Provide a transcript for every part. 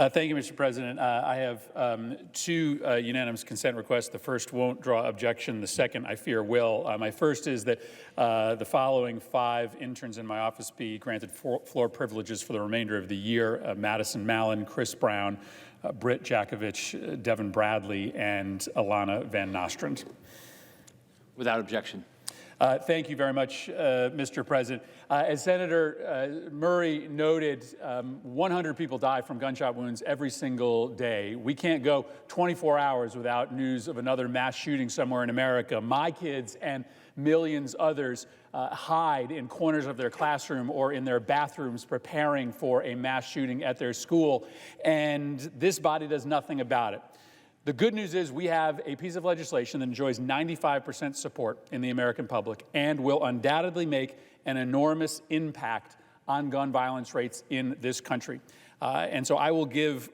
Thank you, Mr. President. I have two unanimous consent requests. The first won't draw objection. The second, I fear, will. My first is that the following 5 interns in my office be granted floor privileges for the remainder of the year: Madison Mallon, Chris Brown, Britt Jakovich, Devin Bradley, and Alana Van Nostrand. Without objection. Thank you very much, Mr. President. As Senator Murray noted, 100 people die from gunshot wounds every single day. We can't go 24 hours without news of another mass shooting somewhere in America. My kids and millions others hide in corners of their classroom or in their bathrooms preparing for a mass shooting at their school, and this body does nothing about it. The good news is we have a piece of legislation that enjoys 95% support in the American public and will undoubtedly make an enormous impact on gun violence rates in this country. And so I will give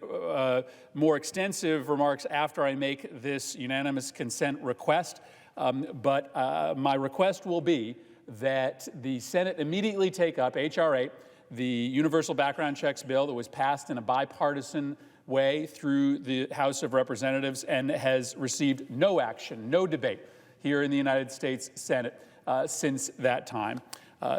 more extensive remarks after I make this unanimous consent request. But my request will be that the Senate immediately take up H.R. 8, the universal background checks bill that was passed in a bipartisan way through the House of Representatives and has received no action, no debate here in the United States Senate since that time.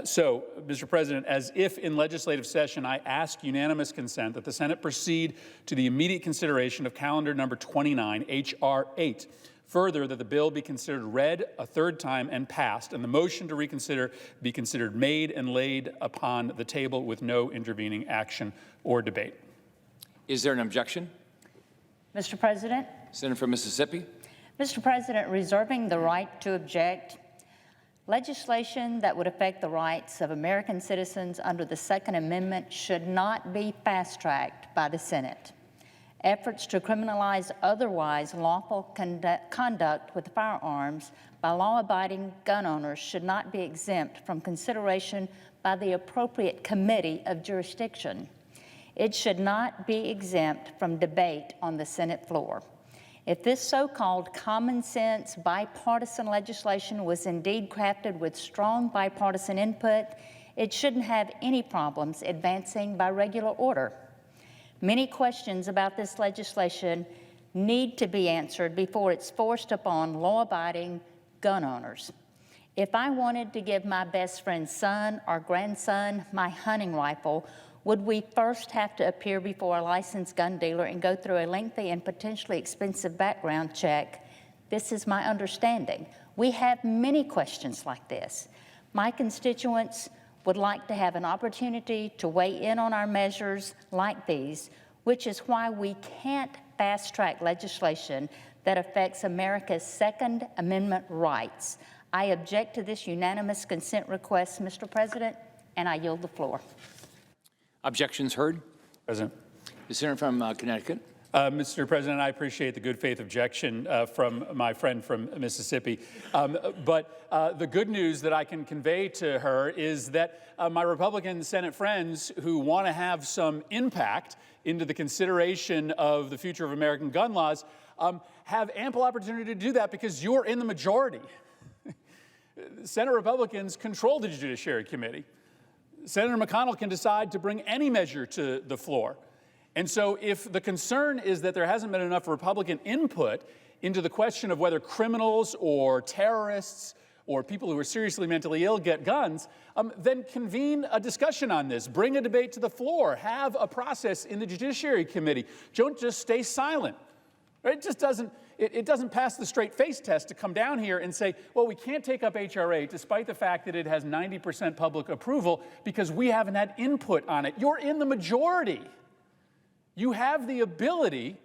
So, Mr. President, as if in legislative session, I ask unanimous consent that the Senate proceed to the immediate consideration of calendar number 29, H.R. 8. Further, that the bill be considered read a third time and passed, and the motion to reconsider be considered made and laid upon the table with no intervening action or debate. Is there an objection? Mr. President. Senator from Mississippi. Mr. President, reserving the right to object, legislation that would affect the rights of American citizens under the Second Amendment should not be fast-tracked by the Senate. Efforts to criminalize otherwise lawful conduct with firearms by law-abiding gun owners should not be exempt from consideration by the appropriate committee of jurisdiction. It should not be exempt from debate on the Senate floor. If this so-called common sense bipartisan legislation was indeed crafted with strong bipartisan input, it shouldn't have any problems advancing by regular order. Many questions about this legislation need to be answered before it's forced upon law-abiding gun owners. If I wanted to give my best friend's son or grandson my hunting rifle, would we first have to appear before a licensed gun dealer and go through a lengthy and potentially expensive background check? This is my understanding. We have many questions like this. My constituents would like to have an opportunity to weigh in on our measures like these, which is why we can't fast-track legislation that affects America's Second Amendment rights. I object to this unanimous consent request, Mr. President, and I yield the floor. Objections heard. President. The Senator from Connecticut. Mr. President, I appreciate the good faith objection from my friend from Mississippi. But the good news that I can convey to her is that my Republican Senate friends who want to have some impact into the consideration of the future of American gun laws have ample opportunity to do that because you're in the majority. Senate Republicans control the Judiciary Committee. Senator McConnell can decide to bring any measure to the floor. And so if the concern is that there hasn't been enough Republican input into the question of whether criminals or terrorists or people who are seriously mentally ill get guns, then convene a discussion on this. Bring a debate to the floor. Have a process in the Judiciary Committee. Don't just stay silent. Right? It doesn't pass the straight face test to come down here and say, well, we can't take up H.R. 8 despite the fact that it has 90% public approval because we haven't had input on it. You're in the majority. You have the ability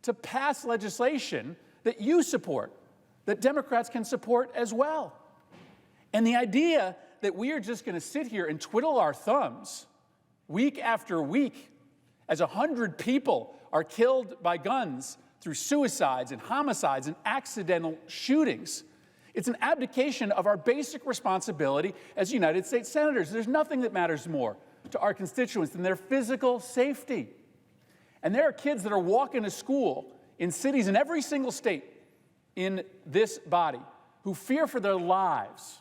to pass legislation that you support, that Democrats can support as well. And the idea that we are just going to sit here and twiddle our thumbs week after week as 100 people are killed by guns through suicides and homicides and accidental shootings. It's an abdication of our basic responsibility as United States senators. There's nothing that matters more to our constituents than their physical safety. And there are kids that are walking to school in cities in every single state in this body who fear for their lives,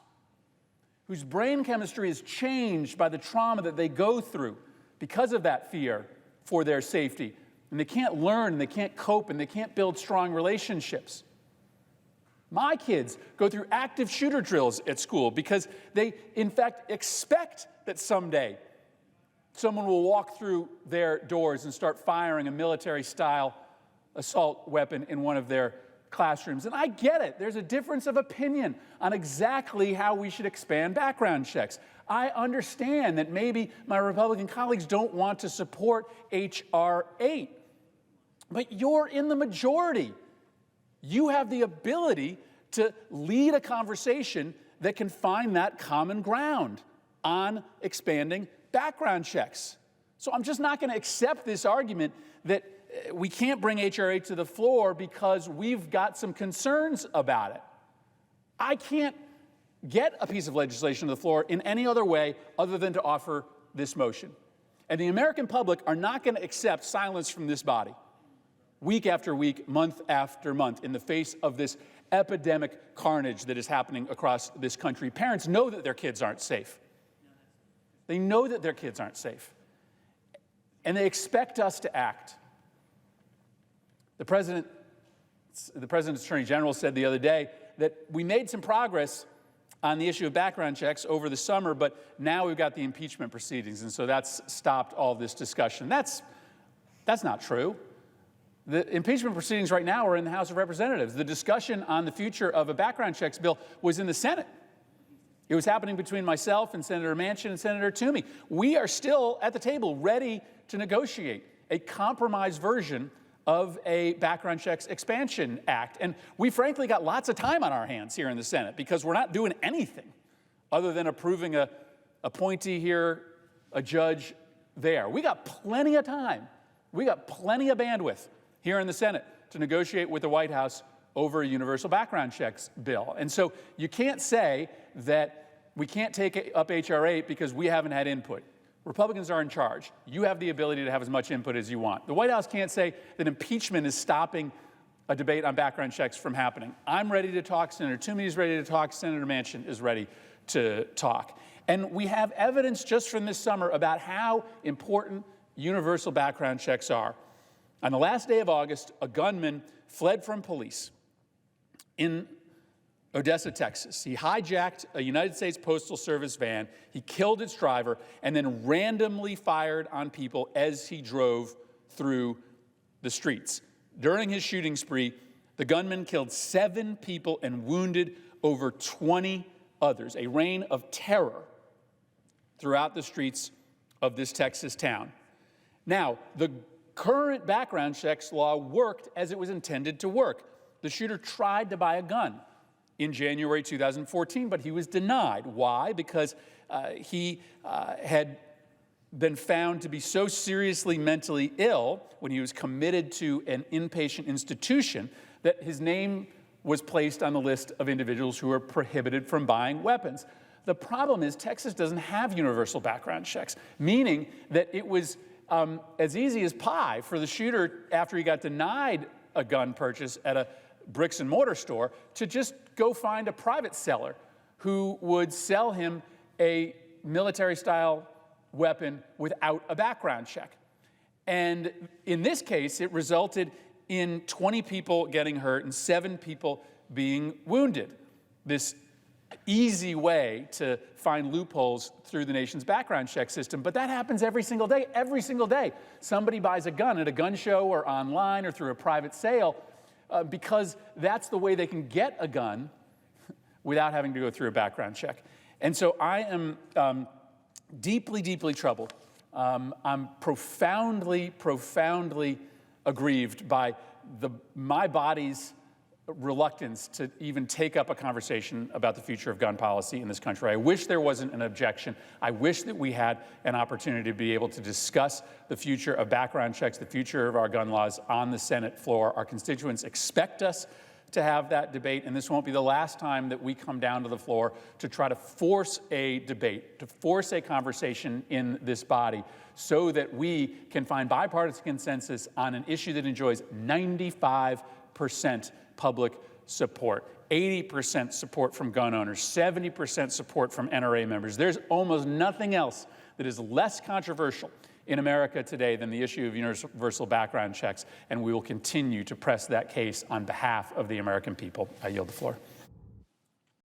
whose brain chemistry is changed by the trauma that they go through because of that fear for their safety. and they can't learn, and they can't cope, and they can't build strong relationships. My kids go through active shooter drills at school because they, in fact, expect that someday someone will walk through their doors and start firing a military-style assault weapon in one of their classrooms. And I get it. There's a difference of opinion on exactly how we should expand background checks. I understand that maybe my Republican colleagues don't want to support H.R. 8, but you're in the majority. You have the ability to lead a conversation that can find that common ground on expanding background checks. So I'm just not going to accept this argument that we can't bring H.R. 8 to the floor because we've got some concerns about it. I can't get a piece of legislation to the floor in any other way other than to offer this motion. And the American public are not going to accept silence from this body week after week, month after month, in the face of this epidemic carnage that is happening across this country. Parents know that their kids aren't safe. They know that their kids aren't safe. And they expect us to act. The President's Attorney General said the other day that we made some progress on the issue of background checks over the summer, but now we've got the impeachment proceedings, and so that's stopped all this discussion. That's not true. The impeachment proceedings right now are in the House of Representatives. The discussion on the future of a background checks bill was in the Senate. It was happening between myself and Senator Manchin and Senator Toomey. We are still at the table ready to negotiate a compromise version of a background checks expansion act. And we frankly got lots of time on our hands here in the Senate because we're not doing anything other than approving a appointee here, a judge there. We got plenty of time. We got plenty of bandwidth here in the Senate to negotiate with the White House over a universal background checks bill. And so you can't say that we can't take up H.R. 8 because we haven't had input. Republicans are in charge. You have the ability to have as much input as you want. The White House can't say that impeachment is stopping a debate on background checks from happening. I'm ready to talk. Senator Toomey is ready to talk. Senator Manchin is ready to talk. And we have evidence just from this summer about how important universal background checks are. On the last day of August, a gunman fled from police in Odessa, Texas. He hijacked a United States Postal Service van, he killed its driver, and then randomly fired on people as he drove through the streets. During his shooting spree, the gunman killed 7 people and wounded over 20 others, a reign of terror throughout the streets of this Texas town. Now, the current background checks law worked as it was intended to work. The shooter tried to buy a gun in January 2014, but he was denied. Why? Because he had been found to be so seriously mentally ill when he was committed to an inpatient institution that his name was placed on the list of individuals who are prohibited from buying weapons. The problem is Texas doesn't have universal background checks, meaning that it was as easy as pie for the shooter, after he got denied a gun purchase at a bricks and mortar store, to just go find a private seller who would sell him a military-style weapon without a background check. And in this case, it resulted in 20 people getting hurt and 7 people being wounded. This easy way to find loopholes through the nation's background check system, but that happens every single day. Every single day, somebody buys a gun at a gun show or online or through a private sale because that's the way they can get a gun without having to go through a background check. And so I am deeply, deeply troubled. I'm profoundly, profoundly aggrieved by my body's reluctance to even take up a conversation about the future of gun policy in this country. I wish there wasn't an objection. I wish that we had an opportunity to be able to discuss the future of background checks, the future of our gun laws on the Senate floor. Our constituents expect us to have that debate, and this won't be the last time that we come down to the floor to try to force a debate, to force a conversation in this body so that we can find bipartisan consensus on an issue that enjoys 95% public support, 80% support from gun owners, 70% support from NRA members. There's almost nothing else that is less controversial in America today than the issue of universal background checks, and we will continue to press that case on behalf of the American people. I yield the floor.